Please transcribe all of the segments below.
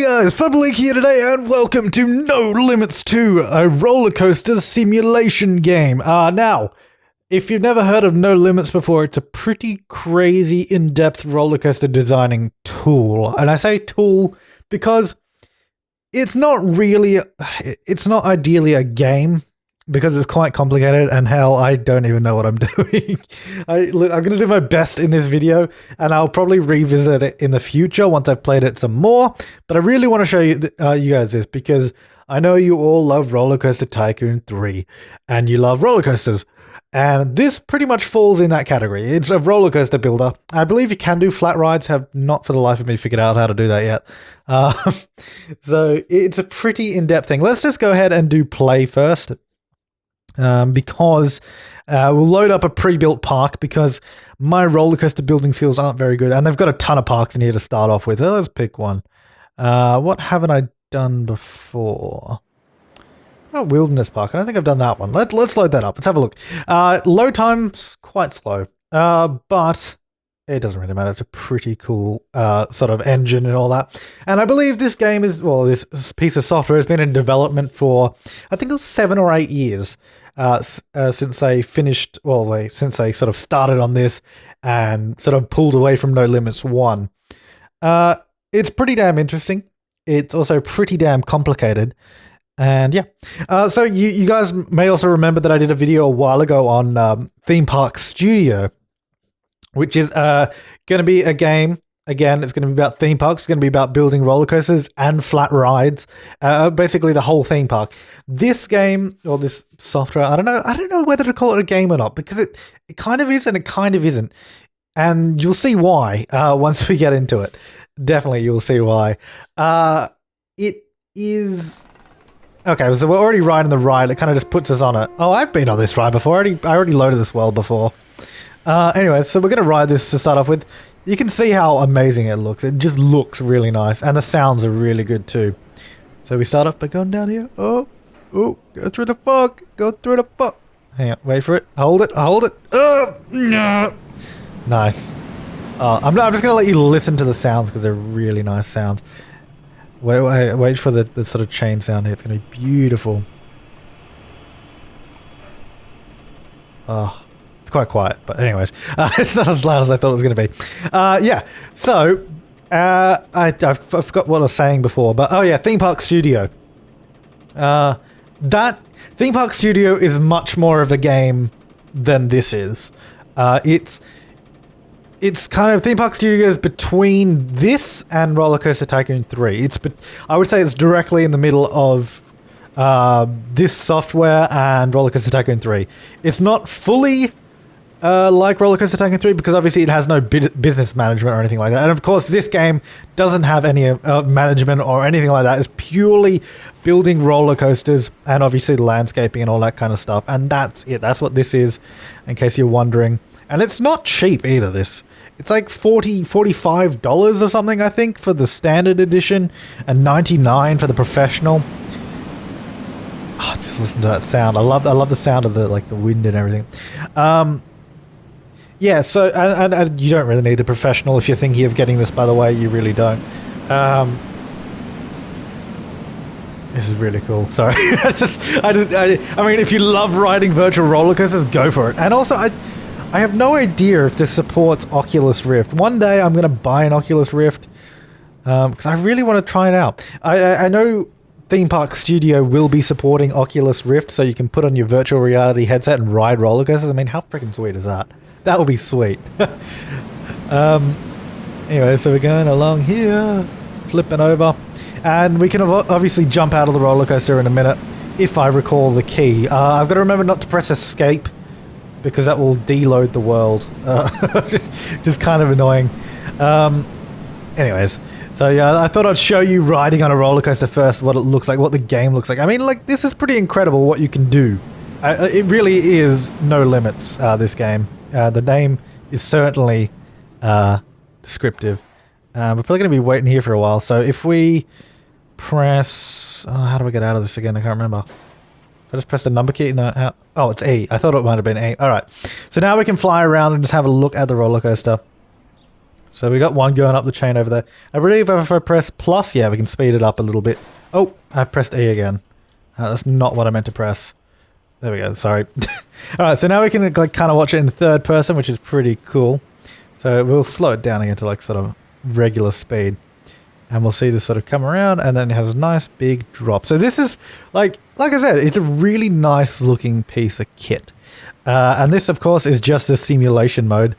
guys, Flabaliki here today, and welcome to No Limits 2, a roller coaster simulation game. Now, if you've never heard of No Limits before, it's a pretty crazy, in-depth roller coaster designing tool. And I say tool because it's not ideally a game, because it's quite complicated, and hell, I don't even know what I'm doing. I'm going to do my best in this video, and I'll probably revisit it in the future once I've played it some more. But I really want to show you, you guys this, because I know you all love Roller Coaster Tycoon 3, and you love roller coasters. And this pretty much falls in that category. It's a roller coaster builder. I believe you can do flat rides, have not for the life of me figured out how to do that yet. So it's a pretty in-depth thing. Let's just go ahead and do play first. Because we'll load up a pre-built park, because my roller coaster building skills aren't very good, and they've got a ton of parks in here to start off with. So let's pick one. What haven't I done before? Oh, Wilderness Park. I don't think I've done that one. Let's load that up. Let's have a look. Load time's quite slow, but it doesn't really matter. It's a pretty cool sort of engine and all that. And I believe this game is, well, this piece of software has been in development for, I think it was 7 or 8 years. Since they finished, well, since they sort of started on this and sort of pulled away from No Limits 1. It's pretty damn interesting. It's also pretty damn complicated. And yeah. So you guys may also remember that I did a video a while ago on Theme Park Studio, which is going to be a game. Again, it's going to be about theme parks. It's going to be about building roller coasters and flat rides. Basically, the whole theme park. This game, or this software, I don't know whether to call it a game or not, because it kind of is and it kind of isn't. And you'll see why once we get into it. Definitely, you'll see why. It is... Okay, so we're already riding the ride. It kind of just puts us on it. Oh, I've been on this ride before. I already loaded this world before. Anyway, so we're going to ride this to start off with. You can see how amazing it looks. It just looks really nice. And the sounds are really good too. So we start off by going down here. Oh, go through the fog. Go through the fog. Hang on, wait for it. Hold it. Oh, no. Nice. I'm just going to let you listen to the sounds, because they're really nice sounds. Wait for the sort of chain sound here. It's going to be beautiful. Oh. It's quite quiet, but anyways, it's not as loud as I thought it was going to be. Yeah, so I forgot what I was saying before, but oh yeah, Theme Park Studio. That Theme Park Studio is much more of a game than this is. It's kind of Theme Park Studio is between this and Roller Coaster Tycoon 3. I would say it's directly in the middle of this software and Roller Coaster Tycoon 3. It's not fully like Roller Coaster Tycoon 3, because obviously it has no business management or anything like that. And of course, this game doesn't have any management or anything like that. It's purely building roller coasters and obviously the landscaping and all that kind of stuff. And that's it. That's what this is, in case you're wondering. And it's not cheap either, this. It's like $45 or something, I think, for the standard edition, and $99 for the professional. Oh, just listen to that sound. I love the sound of the wind and everything. Yeah, so and you don't really need the professional if you're thinking of getting this, by the way. You really don't. This is really cool. Sorry. I mean, if you love riding virtual roller coasters, go for it. And also, I have no idea if this supports Oculus Rift. One day I'm going to buy an Oculus Rift, because I really want to try it out. I know Theme Park Studio will be supporting Oculus Rift, so you can put on your virtual reality headset and ride roller coasters. I mean, how freaking sweet is that? That would be sweet. Anyway, so we're going along here, flipping over, and we can obviously jump out of the roller coaster in a minute, if I recall the key. I've got to remember not to press escape, because that will deload the world. Just kind of annoying. Anyways, so yeah, I thought I'd show you riding on a roller coaster first, what it looks like, what the game looks like. I mean, this is pretty incredible what you can do. It really is No Limits, this game. The name is certainly descriptive. We're probably going to be waiting here for a while, so if we press... how do I get out of this again? I can't remember. If I just press the number key? No, oh, it's E. I thought it might have been E. Alright, so now we can fly around and just have a look at the roller coaster. So we got one going up the chain over there. I believe if I press plus, yeah, we can speed it up a little bit. Oh, I've pressed E again. That's not what I meant to press. There we go, sorry. Alright, so now we can like kind of watch it in third person, which is pretty cool. So we'll slow it down again to like sort of regular speed. And we'll see this sort of come around, and then it has a nice big drop. So this is, like I said, it's a really nice looking piece of kit. And this, of course, is just the simulation mode.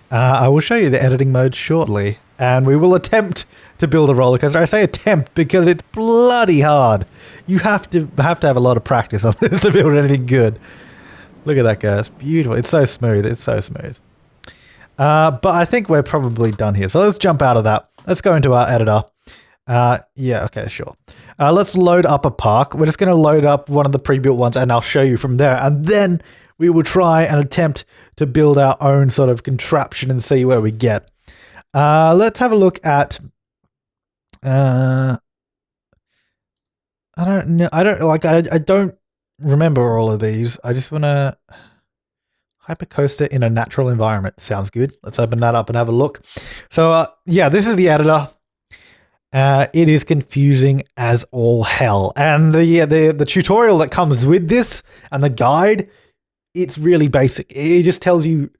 I will show you the editing mode shortly, and we will attempt to build a roller coaster. I say attempt because it's bloody hard. You have to have a lot of practice on this to build anything good. Look at that, guys. Beautiful. It's so smooth. It's so smooth. But I think we're probably done here. So let's jump out of that. Let's go into our editor. Yeah, okay, sure. Let's load up a park. We're just going to load up one of the pre-built ones, and I'll show you from there. And then we will try and attempt to build our own sort of contraption and see where we get. Let's have a look at... I don't know. I don't remember all of these. I just want to... Hypercoaster in a natural environment. Sounds good. Let's open that up and have a look. So, yeah, this is the editor. It is confusing as all hell. And the tutorial that comes with this and the guide, it's really basic. It just tells you,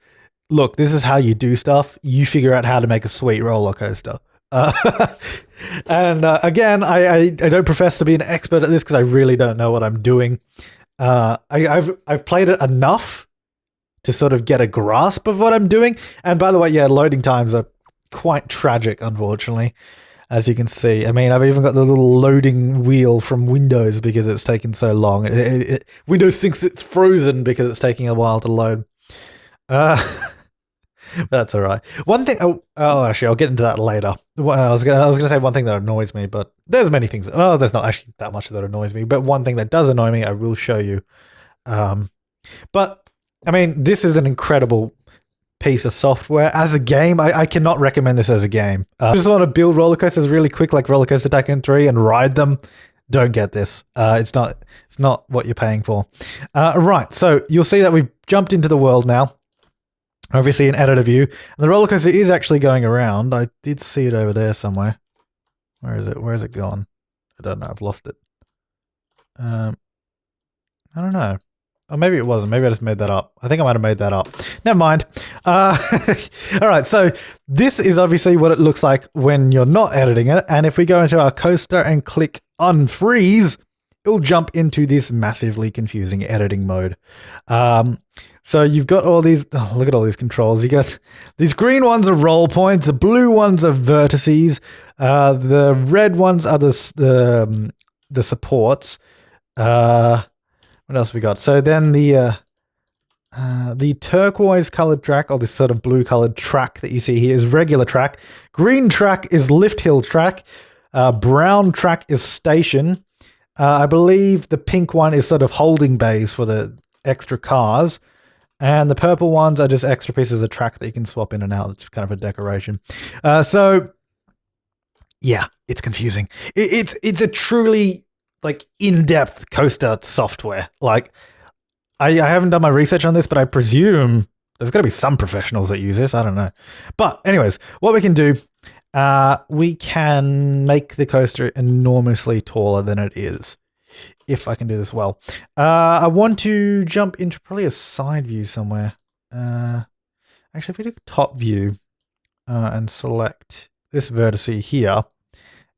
look, this is how you do stuff. You figure out how to make a sweet roller coaster. And again, I don't profess to be an expert at this because I really don't know what I'm doing. I've played it enough to sort of get a grasp of what I'm doing. And by the way, yeah, loading times are quite tragic, unfortunately, as you can see. I mean, I've even got the little loading wheel from Windows because it's taken so long. Windows thinks it's frozen because it's taking a while to load. That's all right. One thing. Oh, actually, I'll get into that later. I was gonna say one thing that annoys me, but there's many things. Oh, there's not actually that much that annoys me, but one thing that does annoy me, I will show you. But I mean, this is an incredible piece of software. As a game, I cannot recommend this as a game. I just want to build roller coasters really quick, like Roller Coaster Tycoon 3, and ride them. Don't get this. It's not what you're paying for. Right, so you'll see that we've jumped into the world now. Obviously, an editor view. And the roller coaster is actually going around. I did see it over there somewhere. Where is it? Where is it gone? I don't know. I've lost it. I don't know. Or maybe it wasn't. Maybe I just made that up. I think I might have made that up. Never mind. All right, so this is obviously what it looks like when you're not editing it. And if we go into our coaster and click unfreeze, it'll jump into this massively confusing editing mode. So you've got all these... Oh, look at all these controls. You got these green ones are roll points. The blue ones are vertices. The red ones are the supports. What else we got? So then the turquoise colored track, or this sort of blue colored track that you see here, is regular track. Green track is lift hill track. Brown track is station. I believe the pink one is sort of holding bays for the extra cars. And the purple ones are just extra pieces of track that you can swap in and out. It's just kind of a decoration. So yeah, it's confusing. It's a truly like in-depth coaster software. Like I haven't done my research on this, but I presume there's got to be some professionals that use this. I don't know. But anyways, what we can do, we can make the coaster enormously taller than it is. If I can do this well. I want to jump into probably a side view somewhere. Actually, if we do top view and select this vertice here,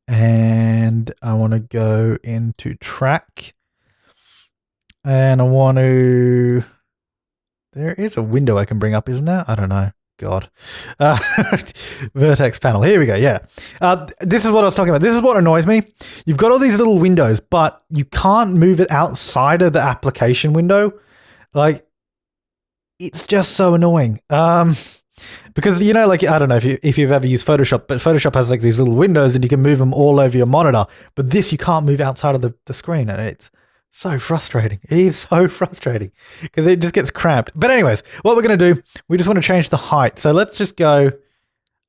and I want to go into track, and I want to... There is a window I can bring up, isn't there? I don't know. God. Vertex panel. Here we go. Yeah. This is what I was talking about. This is what annoys me. You've got all these little windows, but you can't move it outside of the application window. Like, it's just so annoying. Because, you know, like, I don't know if you've ever used Photoshop, but Photoshop has like these little windows and you can move them all over your monitor. But this, you can't move outside of the screen, and it's so frustrating. It is so frustrating because it just gets cramped. But anyways, what we're going to do, we just want to change the height. So let's just go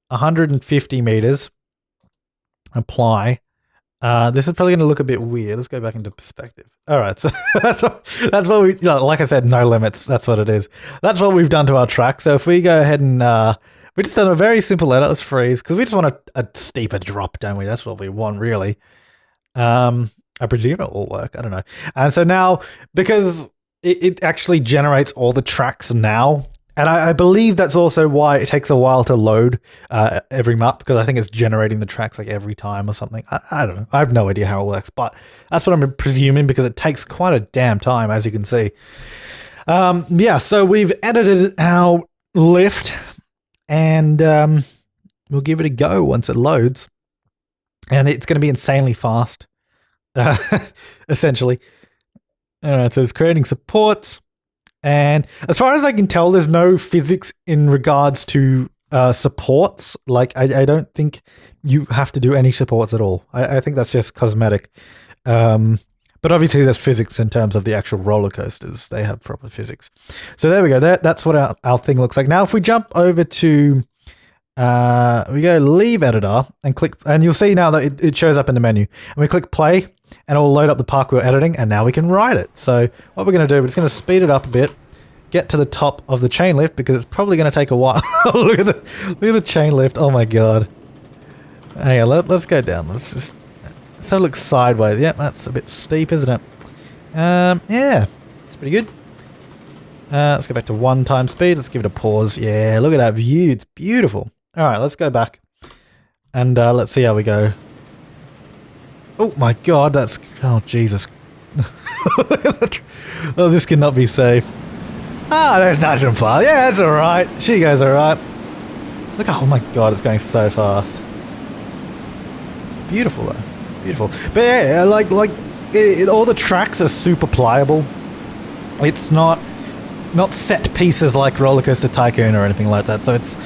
150 meters, apply. This is probably going to look a bit weird. Let's go back into perspective. All right. So that's what we, like I said, no limits. That's what it is. That's what we've done to our track. So if we go ahead and We just done a very simple edit. Let's freeze because we just want a steeper drop, don't we? That's what we want, really. I presume it will work. I don't know. And so now, because it actually generates all the tracks now, and I believe that's also why it takes a while to load every map, because I think it's generating the tracks like every time or something. I don't know. I have no idea how it works, but that's what I'm presuming, because it takes quite a damn time, as you can see. Yeah, so we've edited our lift, and we'll give it a go once it loads. And it's going to be insanely fast, essentially. All right, so it's creating supports. And as far as I can tell, there's no physics in regards to supports. Like, I don't think you have to do any supports at all. I think that's just cosmetic. But obviously there's physics in terms of the actual roller coasters. They have proper physics. So there we go. That's what our thing looks like. Now, if we jump over to, we go leave editor and click, and you'll see now that it shows up in the menu. And we click play, and it will load up the park we're editing, and now we can ride it. So what we're going to do, we're just going to speed it up a bit, get to the top of the chain lift, because it's probably going to take a while. look at the chain lift. Oh my god. Hang on, let's go down. Let's look sideways. Yep, that's a bit steep, isn't it? Yeah, it's pretty good. Let's go back to 1 time speed. Let's give it a pause. Yeah, look at that view. It's beautiful. All right, let's go back, and let's see how we go. Oh my god, that's... Oh, Jesus. Oh, this cannot be safe. Ah, there's National Park. Yeah, it's alright. She goes alright. Look, oh my god, it's going so fast. It's beautiful, though. Beautiful. But yeah, all the tracks are super pliable. It's not set pieces like Roller Coaster Tycoon or anything like that. So it's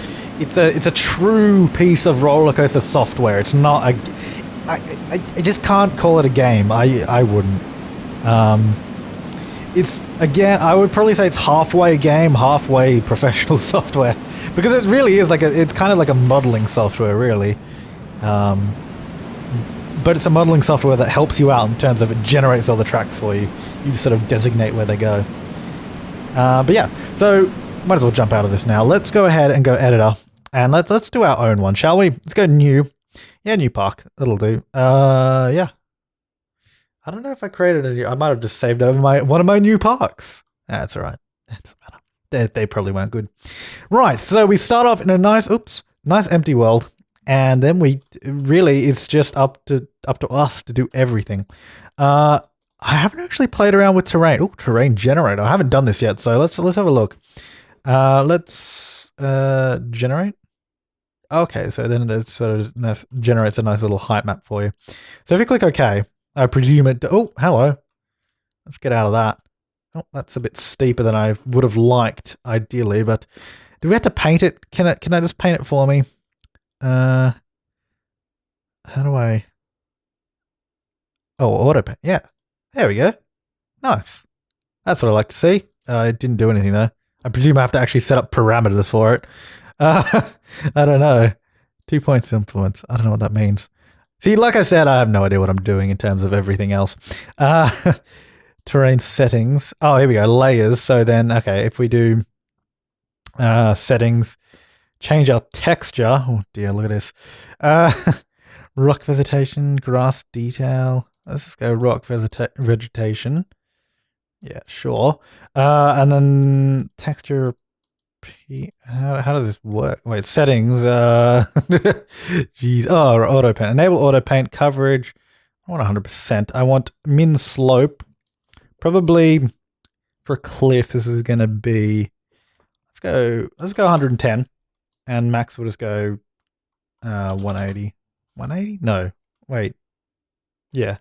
a true piece of roller coaster software. It's not a... I just can't call it a game. I wouldn't. It's, again, I would probably say it's halfway game, halfway professional software, because it really is it's kind of like a modeling software, really. But it's a modeling software that helps you out in terms of it generates all the tracks for you. You just sort of designate where they go. But yeah, so might as well jump out of this now. Let's go ahead and go editor, and let's do our own one, shall we? Let's go new. Yeah, new park. That'll do. Yeah. I don't know if I created a new... I might have just saved over one of my new parks. That's all right. That doesn't matter. They probably weren't good. Right, so we start off in a nice empty world, and then it's just up to us to do everything. I haven't actually played around with terrain. Oh, terrain generator. I haven't done this yet, so let's have a look. Let's generate. Okay, so then it sort of generates a nice little height map for you. So if you click OK, I presume it... Oh, hello. Let's get out of that. Oh, that's a bit steeper than I would have liked, ideally, but do we have to paint it? Can I just paint it for me? How do I... Oh, auto paint. Yeah. There we go. Nice. That's what I like to see. It didn't do anything there. I presume I have to actually set up parameters for it. I don't know. 2 points influence. I don't know what that means. See, like I said, I have no idea what I'm doing in terms of everything else. Terrain settings. Oh, here we go. Layers. So then, okay, if we do settings, change our texture. Oh dear, look at this. Rock vegetation, grass detail. Let's just go rock vegetation. Yeah, sure. And then texture. How does this work? Wait, settings. Jeez. Oh, auto paint. Enable auto paint coverage. I want 100%. I want min slope. Probably for a cliff. This is going to be. Let's go 110, and max will just go 180. 180? No. Wait. Yeah.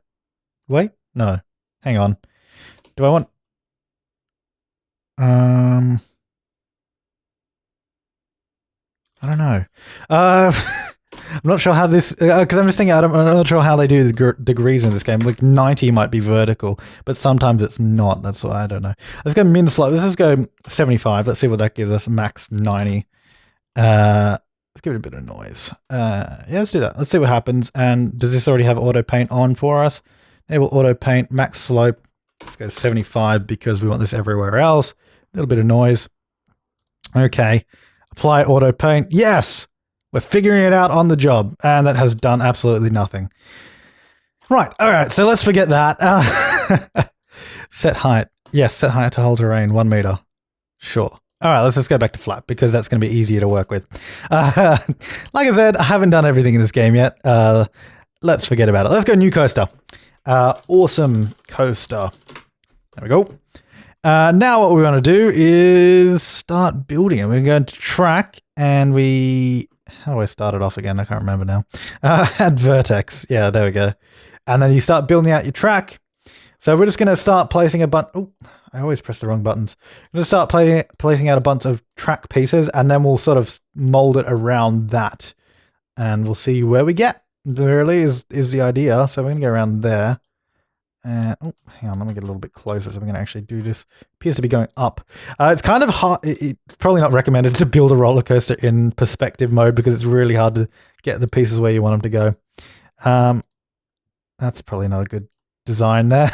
Wait. No. Hang on. Do I want? I don't know. I'm not sure how this... Because I'm just thinking, I'm not sure how they do the degrees in this game. Like 90 might be vertical, but sometimes it's not. That's why I don't know. Let's go min slope. Let's just go 75. Let's see what that gives us. Max 90. Let's give it a bit of noise. Yeah, let's do that. Let's see what happens. And does this already have auto paint on for us? Enable auto paint. Max slope. Let's go 75 because we want this everywhere else. A little bit of noise. Okay. Fly auto paint. Yes! We're figuring it out on the job. And that has done absolutely nothing. Right. All right. So let's forget that. Set height. Yes, set height to whole terrain. 1 meter. Sure. All right, let's just go back to flat because that's going to be easier to work with. Like I said, I haven't done everything in this game yet. Let's forget about it. Let's go new coaster. Awesome coaster. There we go. Now what we want to do is start building it. We're going to track and we... How do I start it off again? I can't remember now. Add vertex. Yeah, there we go. And then you start building out your track. So we're just going to start placing a bunch... Oh, I always press the wrong buttons. We're going to start placing out a bunch of track pieces and then we'll sort of mold it around that. And we'll see where we get. Really is the idea. So we're going to go around there. Oh, hang on, let me get a little bit closer so we can actually do this. Appears to be going up. It's kind of hard. It's probably not recommended to build a roller coaster in perspective mode because it's really hard to get the pieces where you want them to go. That's probably not a good design there.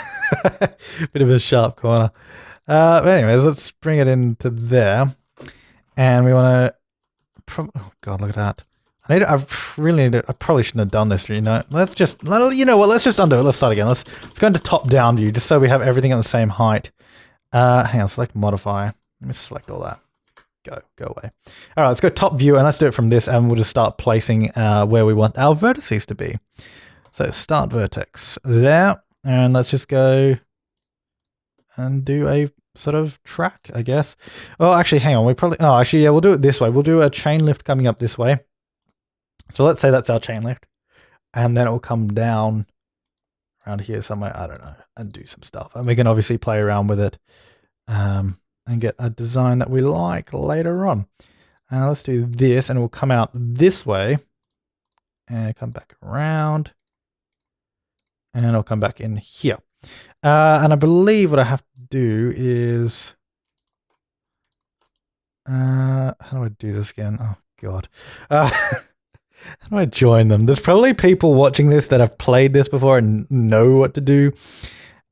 Bit of a sharp corner. But anyways, let's bring it into there. And we want to... Oh, God, look at that. I probably shouldn't have done this, you know. Let's just undo it. Let's start again. Let's go into top-down view, just so we have everything at the same height. Hang on, select modify. Let me select all that. Go away. All right, let's go top view, and let's do it from this, and we'll just start placing where we want our vertices to be. So start vertex there, and let's just go and do a sort of track, I guess. Oh, actually, hang on. Yeah, we'll do it this way. We'll do a chain lift coming up this way. So let's say that's our chain lift, and then it will come down around here somewhere, I don't know, and do some stuff. And we can obviously play around with it and get a design that we like later on. Let's do this, and it will come out this way, and come back around, and it'll come back in here. And I believe what I have to do is... how do I do this again? Oh, God. How do I join them? There's probably people watching this that have played this before and know what to do.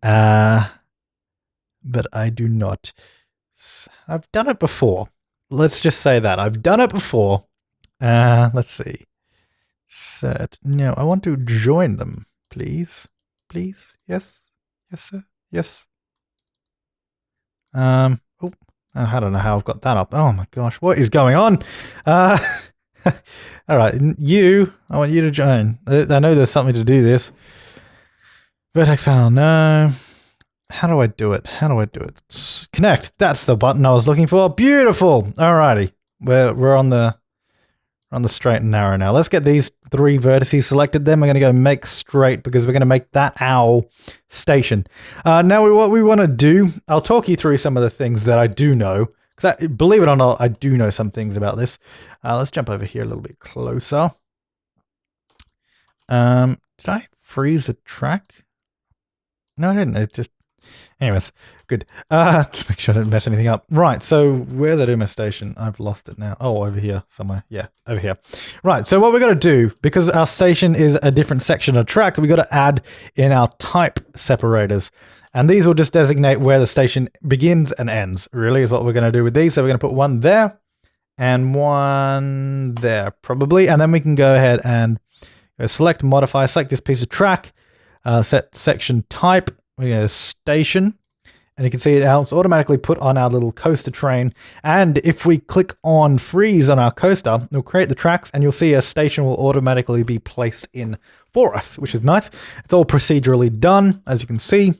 But I do not. I've done it before. Let's just say that. I've done it before. Let's see. Set. No, I want to join them. Please. Please. Yes. Yes, sir. Yes. Oh, I don't know how I've got that up. Oh my gosh. What is going on? All right, I want you to join. I know there's something to do this. Vertex panel, no. How do I do it? Connect. That's the button I was looking for. Beautiful. Alrighty, we're on the straight and narrow now. Let's get these 3 vertices selected. Then we're going to go make straight because we're going to make that our station. Now, what we want to do, I'll talk you through some of the things that I do know. Because believe it or not, I do know some things about this. Let's jump over here a little bit closer. Did I freeze the track? No, I didn't. It just... Anyways, good. Just make sure I didn't mess anything up. Right, so where's I do my station? I've lost it now. Oh, over here somewhere. Yeah, over here. Right, so what we're going to do, because our station is a different section of track, we've got to add in our type separators. And these will just designate where the station begins and ends, really, is what we're going to do with these. So we're going to put one there and one there, probably. And then we can go ahead and go select, modify, select this piece of track, set section type, we go station, and you can see it's automatically put on our little coaster train. And if we click on freeze on our coaster, it'll create the tracks, and you'll see a station will automatically be placed in for us, which is nice. It's all procedurally done, as you can see.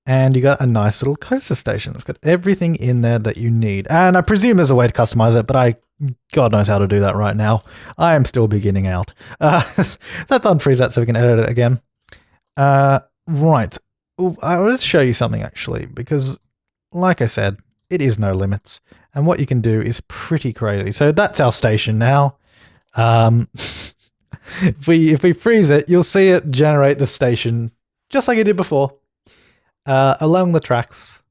And you got a nice little coaster station. It's got everything in there that you need. And I presume there's a way to customize it, but God knows how to do that right now. I am still beginning out. Let's unfreeze that so we can edit it again. Right. I will just show you something actually, because like I said, it is no limits. And what you can do is pretty crazy. So that's our station now. If we freeze it, you'll see it generate the station just like it did before. Along the tracks,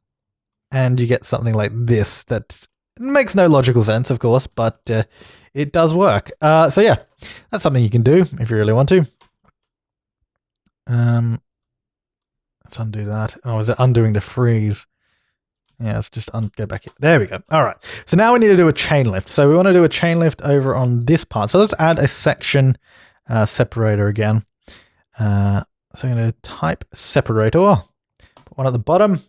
and you get something like this that makes no logical sense, of course, but it does work. So yeah, that's something you can do if you really want to. Let's undo that. Oh, is it undoing the freeze? Yeah, let's just go back here. There we go. All right. So now we need to do a chain lift. So we want to do a chain lift over on this part. So let's add a section separator again. So I'm going to type separator. Put one at the bottom.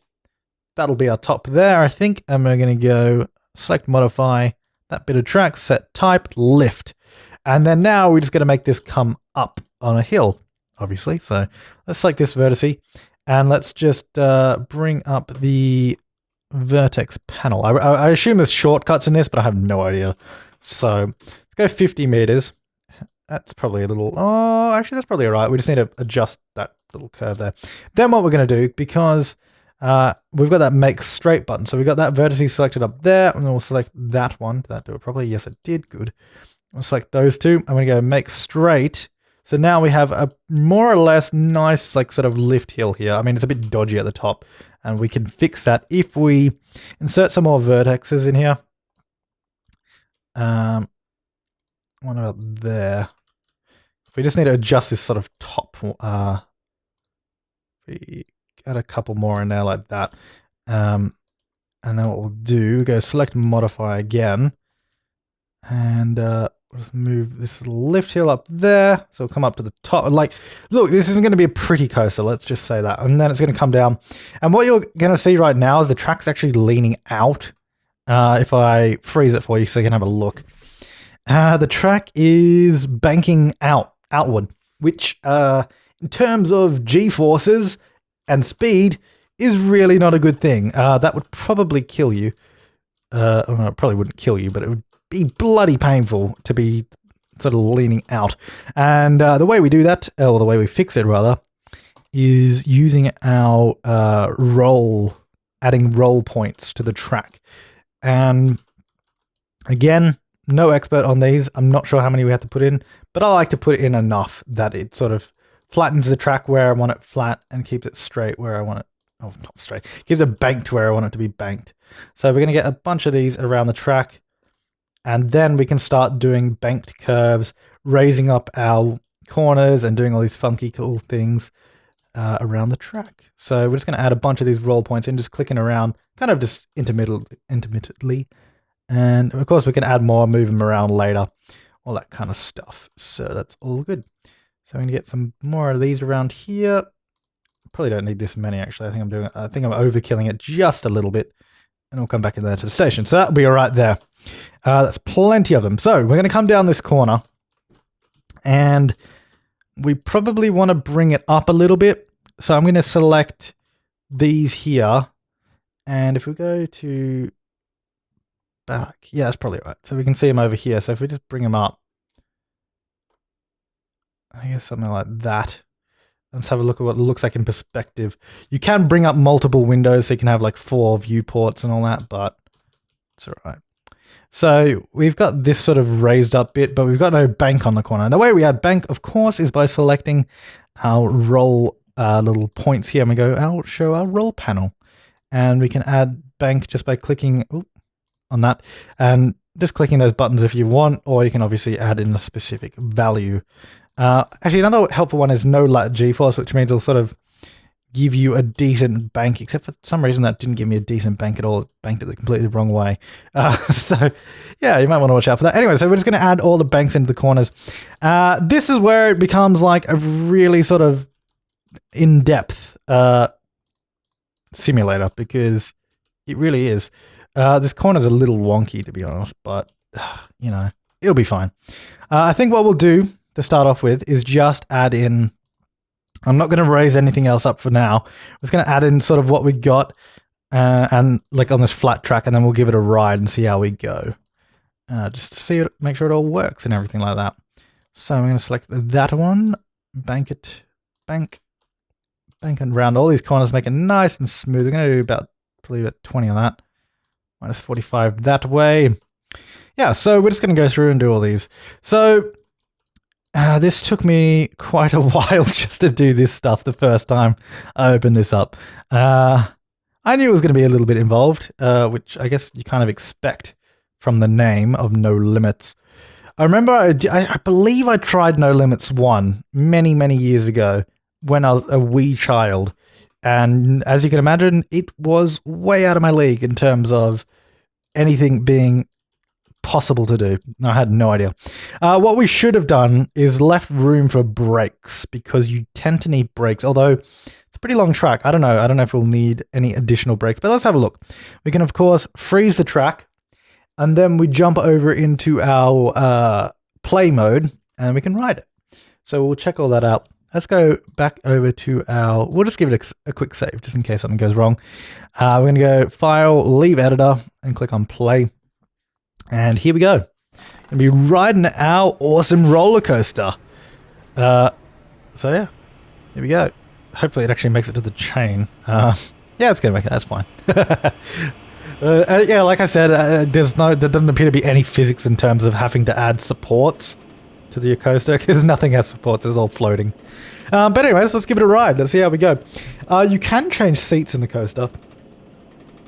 That'll be our top there, I think. And we're going to go select modify that bit of track, set type, lift. And then now we're just going to make this come up on a hill, obviously. So let's select this vertex and let's just bring up the vertex panel. I assume there's shortcuts in this, but I have no idea. So let's go 50 meters. That's probably a little, oh, actually that's probably all right. We just need to adjust that little curve there. Then what we're going to do, because we've got that make straight button. So we've got that vertex selected up there, and then we'll select that one. Did that do it properly? Yes, it did. Good. We'll select those two. I'm going to go make straight. So now we have a more or less nice, like, sort of lift hill here. I mean, it's a bit dodgy at the top, and we can fix that if we insert some more vertexes in here. One about there. We just need to adjust this sort of top. We add a couple more in there like that. And then what we'll do, go select modify again. And we'll just move this little lift hill up there. So it'll come up to the top. Like, look, this isn't going to be a pretty coaster. Let's just say that. And then it's going to come down. And what you're going to see right now is the track's actually leaning out. If I freeze it for you so you can have a look. The track is banking outward, which in terms of G-forces and speed is really not a good thing. That would probably kill you. Well, it probably wouldn't kill you, but it would be bloody painful to be sort of leaning out. And the way we do that, or the way we fix it rather, is using our adding roll points to the track. And again, no expert on these. I'm not sure how many we have to put in, but I like to put in enough that it sort of flattens the track where I want it flat and keeps it straight where I want it. Oh, not straight. Keeps it banked where I want it to be banked. So we're going to get a bunch of these around the track, and then we can start doing banked curves, raising up our corners and doing all these funky cool things around the track. So we're just going to add a bunch of these roll points in, just clicking around, kind of just intermittently. And of course we can add more, move them around later, all that kind of stuff. So that's all good. So I'm going to get some more of these around here. Probably don't need this many actually. I think I'm overkilling it just a little bit, and we'll come back in there to the station. So that'll be all right there. That's plenty of them. So we're going to come down this corner, and we probably want to bring it up a little bit. So I'm going to select these here, and if we go to back, yeah, that's probably right. So we can see them over here. So if we just bring them up, I guess something like that. Let's have a look at what it looks like in perspective. You can bring up multiple windows, so you can have like 4 viewports and all that, but it's all right. So we've got this sort of raised up bit, but we've got no bank on the corner. And the way we add bank, of course, is by selecting our roll little points here, and we go, I'll show our roll panel. And we can add bank just by clicking on that, and just clicking those buttons if you want, or you can obviously add in a specific value. Actually, another helpful one is no lat G-force, which means it'll sort of give you a decent bank, except for some reason that didn't give me a decent bank at all. It banked it the completely wrong way. So yeah, you might want to watch out for that. Anyway, so we're just going to add all the banks into the corners. This is where it becomes like a really sort of in-depth simulator, because it really is. This corner's a little wonky, to be honest, but you know, it'll be fine. I think what we'll do to start off with is just add in, I'm not going to raise anything else up for now. I'm just going to add in sort of what we got and like on this flat track, and then we'll give it a ride and see how we go. Just to see it, make sure it all works and everything like that. So I'm going to select that one, bank and round all these corners, make it nice and smooth. We're going to do probably about 20 on that. Minus 45 that way. Yeah, so we're just going to go through and do all these. So this took me quite a while just to do this stuff the first time I opened this up. I knew it was going to be a little bit involved, which I guess you kind of expect from the name of No Limits. I remember I believe I tried No Limits 1 many, many years ago when I was a wee child And as you can imagine, it was way out of my league in terms of anything being possible to do. I had no idea. What we should have done is left room for brakes, because you tend to need brakes, although it's a pretty long track. I don't know if we'll need any additional brakes, but let's have a look. We can, of course, freeze the track, and then we jump over into our play mode, and we can ride it. So we'll check all that out. Let's go back over to our... We'll just give it a quick save, just in case something goes wrong. We're going to go File, Leave Editor, and click on Play. And here we go. Going to be riding our awesome roller coaster. So yeah, here we go. Hopefully it actually makes it to the chain. Yeah, it's going to make it. That's fine. Yeah, like I said, there doesn't appear to be any physics in terms of having to add supports to the coaster, because nothing has supports. It's all floating. But anyways, let's give it a ride. Let's see how we go. You can change seats in the coaster.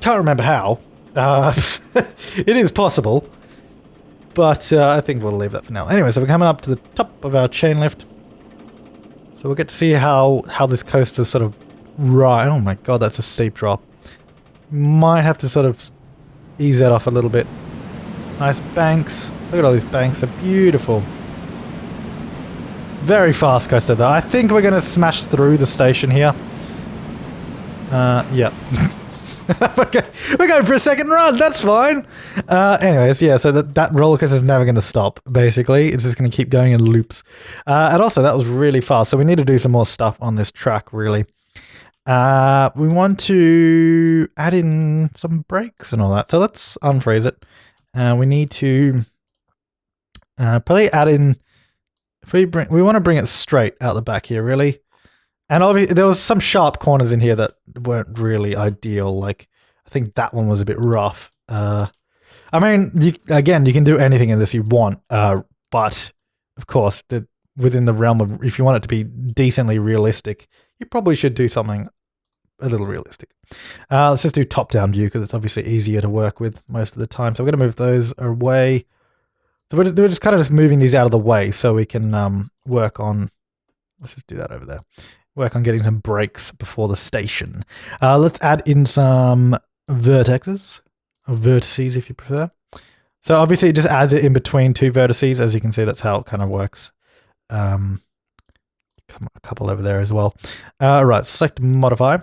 Can't remember how. It is possible, but I think we'll leave that for now. Anyway, so we're coming up to the top of our chain lift. So we'll get to see how this coaster sort of ride. Oh my god, that's a steep drop. Might have to sort of ease that off a little bit. Nice banks. Look at all these banks. They're beautiful. Very fast coaster though. I think we're going to smash through the station here. Yeah. We're going for a second run. That's fine. Anyways, yeah, so that roller coaster is never going to stop, basically. It's just going to keep going in loops. And also, that was really fast. So we need to do some more stuff on this track, really. We want to add in some brakes and all that. So let's unfreeze it. We need to probably add in... we want to bring it straight out the back here, really. And obviously, there was some sharp corners in here that weren't really ideal. Like, I think that one was a bit rough. I mean, you can do anything in this you want. But, of course, within the realm of, if you want it to be decently realistic, you probably should do something a little realistic. Let's just do top-down view, because it's obviously easier to work with most of the time. So we're going to move those away. So we're just kind of moving these out of the way so we can work on... Let's just do that over there. Work on getting some brakes before the station. Let's add in some vertexes, or vertices if you prefer. So obviously it just adds it in between two vertices. As you can see, that's how it kind of works. A couple over there as well. Right, select modify.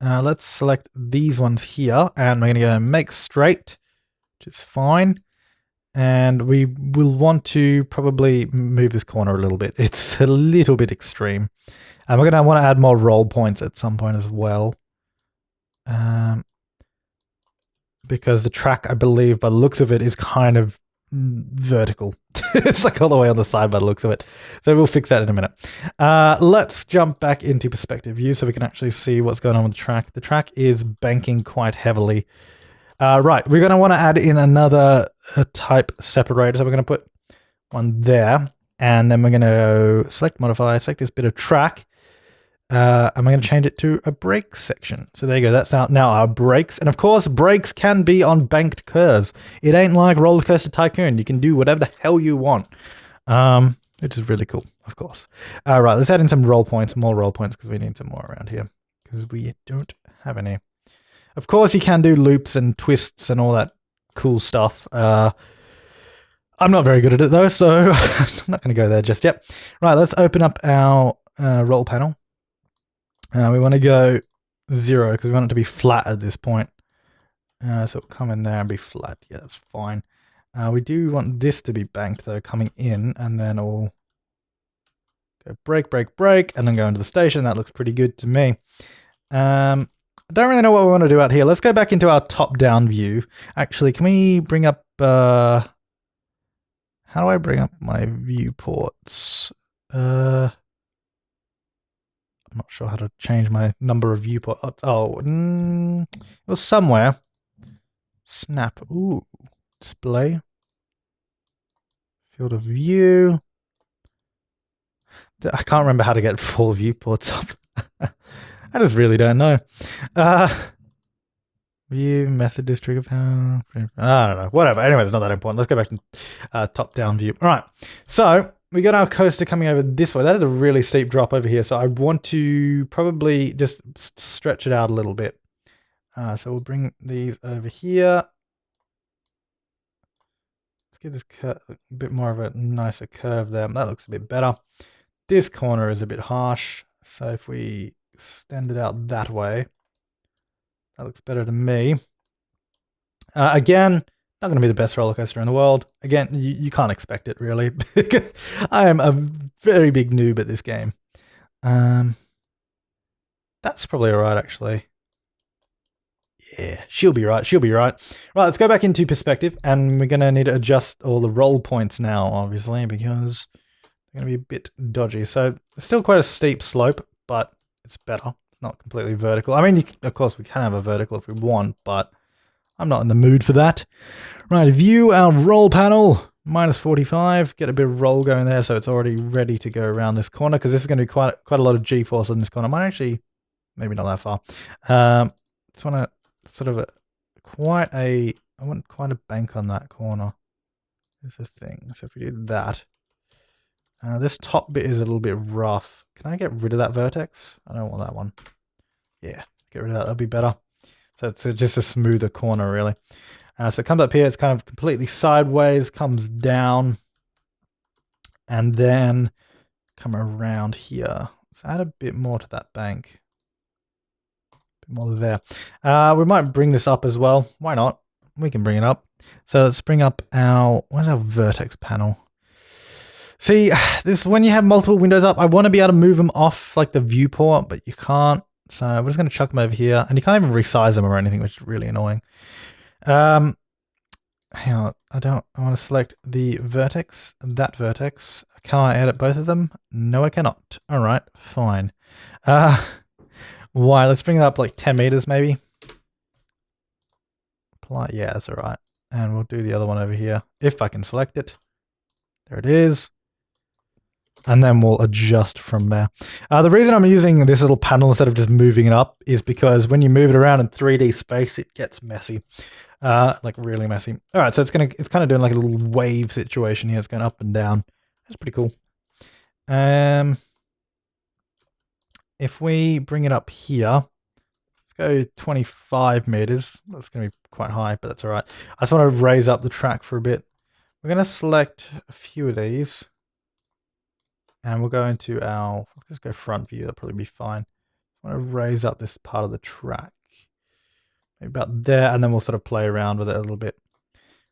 Let's select these ones here, and we're going to go make straight, which is fine. And we will want to probably move this corner a little bit. It's a little bit extreme. And we're going to want to add more roll points at some point as well. Because the track, I believe, by the looks of it, is kind of vertical. It's like all the way on the side by the looks of it. So we'll fix that in a minute. Let's jump back into perspective view so we can actually see what's going on with the track. The track is banking quite heavily. Right, we're going to want to add in another type separator. So we're going to put one there, and then we're going to select modify, select this bit of track, and we're going to change it to a brake section. So there you go, that's now our brakes. And of course, brakes can be on banked curves. It ain't like Roller Coaster Tycoon. You can do whatever the hell you want, which is really cool, of course. Right, let's add in some roll points, more roll points, because we need some more around here, because we don't have any. Of course, you can do loops and twists and all that cool stuff. I'm not very good at it, though, so I'm not going to go there just yet. Right, let's open up our roll panel. We want to go 0, because we want it to be flat at this point. So it'll come in there and be flat. Yeah, that's fine. We do want this to be banked, though, coming in, and then it'll go brake, brake, brake, and then go into the station. That looks pretty good to me. I don't really know what we want to do out here. Let's go back into our top-down view. Actually, can we bring up... how do I bring up my viewports? I'm not sure how to change my number of viewports. It was somewhere. Snap. Ooh. Display. Field of view. I can't remember how to get 4 viewports up. I just really don't know. View, message district. I don't know. Whatever. Anyway, it's not that important. Let's go back to top-down view. All right. So we got our coaster coming over this way. That is a really steep drop over here. So I want to probably just stretch it out a little bit. So we'll bring these over here. Let's give this a bit more of a nicer curve there. That looks a bit better. This corner is a bit harsh. So if we extend it out that way, that looks better to me. Again, not going to be the best roller coaster in the world. Again, you can't expect it really, because I am a very big noob at this game. That's probably all right, actually. Yeah, she'll be right. She'll be right. Right, let's go back into perspective, and we're going to need to adjust all the roll points now, obviously, because they're going to be a bit dodgy. So it's still quite a steep slope, but it's better. It's not completely vertical. I mean, of course, we can have a vertical if we want, but I'm not in the mood for that. Right, view our roll panel. Minus 45. Get a bit of roll going there, so it's already ready to go around this corner, because this is going to be quite a lot of G-force on this corner. Might actually, maybe not that far. Just want to sort of I want quite a bank on that corner. Is the thing. So if we do that, this top bit is a little bit rough. Can I get rid of that vertex? I don't want that one. Yeah, get rid of that. That'll be better. So it's just a smoother corner, really. So it comes up here. It's kind of completely sideways, comes down, and then come around here. Let's add a bit more to that bank. A bit more there. We might bring this up as well. Why not? We can bring it up. So let's bring up where's our vertex panel? See, this when you have multiple windows up, I want to be able to move them off like the viewport, but you can't. So we're just going to chuck them over here, and you can't even resize them or anything, which is really annoying. Hang on, I want to select the vertex, that vertex. Can I edit both of them? No, I cannot. All right, fine. Why? Let's bring it up like 10 meters, maybe. Apply, yeah, that's all right. And we'll do the other one over here, if I can select it. There it is. And then we'll adjust from there. The reason I'm using this little panel instead of just moving it up is because when you move it around in 3D space, it gets messy. Like really messy. All right, so it's kind of doing like a little wave situation here. It's going up and down. That's pretty cool. If we bring it up here, let's go 25 meters. That's going to be quite high, but that's all right. I just want to raise up the track for a bit. We're going to select a few of these. And we'll go into let's just go front view. That'll probably be fine. I want to raise up this part of the track. Maybe about there, and then we'll sort of play around with it a little bit.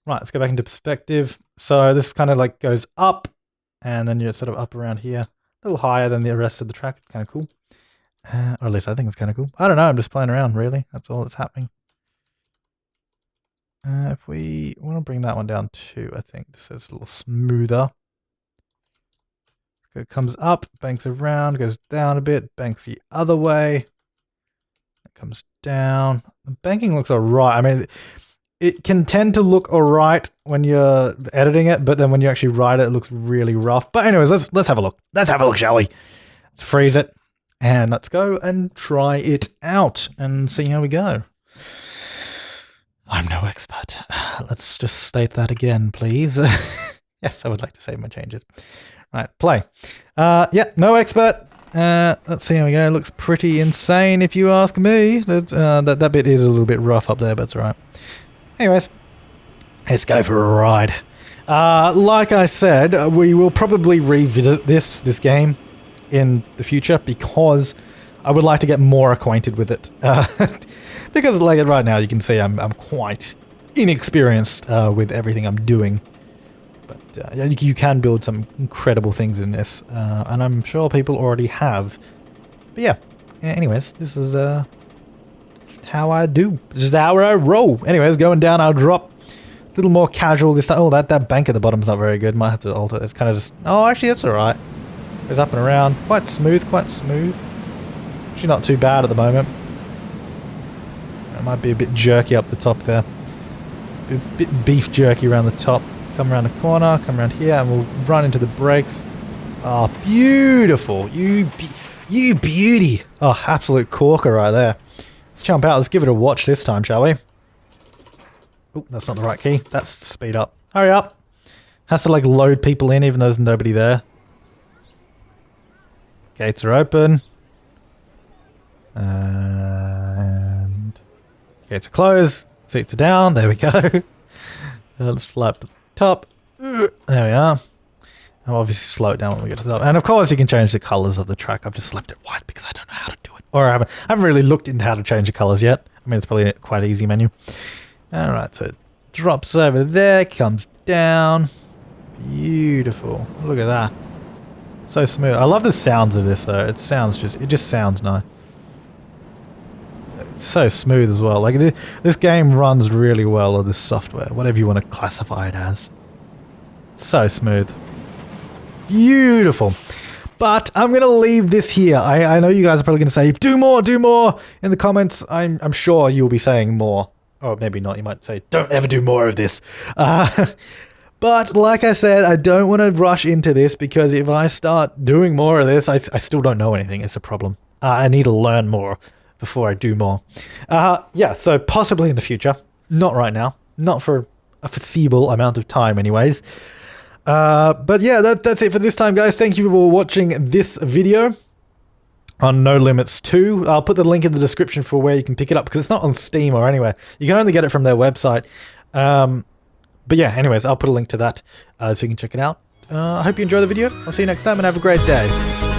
Right, let's go back into perspective. So this kind of like goes up, and then you're sort of up around here. A little higher than the rest of the track. Kind of cool. Or at least I think it's kind of cool. I don't know, I'm just playing around, really. That's all that's happening. If we want to bring that one down too, I think, just so it's a little smoother. It comes up, banks around, goes down a bit, banks the other way. It comes down. The banking looks alright. I mean, it can tend to look alright when you're editing it, but then when you actually write it, it looks really rough. But anyways, let's have a look. Let's have a look, shall we? Let's freeze it. And let's go and try it out and see how we go. I'm no expert. Let's just state that again, please. Yes, I would like to save my changes. Right, play. Yeah, no expert. Let's see how we go. Looks pretty insane if you ask me. That bit is a little bit rough up there, but it's alright. Anyways, let's go for a ride. Like I said, we will probably revisit this game in the future because I would like to get more acquainted with it. Because like right now you can see I'm quite inexperienced with everything I'm doing. But you can build some incredible things in this, and I'm sure people already have. But yeah, anyways, this is just how I do. This is how I roll. Anyways, going down, I'll drop. A little more casual this time. Oh, that bank at the bottom is not very good. Might have to alter it. It's kind of just... Oh, actually, it's alright. Goes up and around. Quite smooth, quite smooth. Actually not too bad at the moment. It might be a bit jerky up the top there. A bit beef jerky around the top. Come around the corner, come around here, and we'll run into the brakes. Oh, beautiful. You beauty. Oh, absolute corker right there. Let's jump out. Let's give it a watch this time, shall we? Oh, that's not the right key. That's speed up. Hurry up. Has to like load people in even though there's nobody there. Gates are open. And gates are closed. Seats are down. There we go. Let's fly up to the top. There we are. I'll obviously slow it down when we get to the top. And of course you can change the colors of the track. I've just left it white because I don't know how to do it. Or I haven't really looked into how to change the colors yet. I mean, it's probably quite an easy menu. Alright, so it drops over there, comes down. Beautiful. Look at that. So smooth. I love the sounds of this though. It just sounds nice. It's so smooth as well. Like this game runs really well, or this software, whatever you want to classify it as. It's so smooth. Beautiful. But I'm going to leave this here. I know you guys are probably going to say, do more in the comments. I'm sure you'll be saying more. Or maybe not. You might say, don't ever do more of this. But like I said, I don't want to rush into this because if I start doing more of this, I still don't know anything. It's a problem. I need to learn more before I do more. Yeah, so possibly in the future. Not right now. Not for a foreseeable amount of time anyways. But yeah, that's it for this time, guys. Thank you for watching this video on No Limits 2. I'll put the link in the description for where you can pick it up because it's not on Steam or anywhere. You can only get it from their website. But yeah, anyways, I'll put a link to that so you can check it out. I hope you enjoy the video. I'll see you next time and have a great day.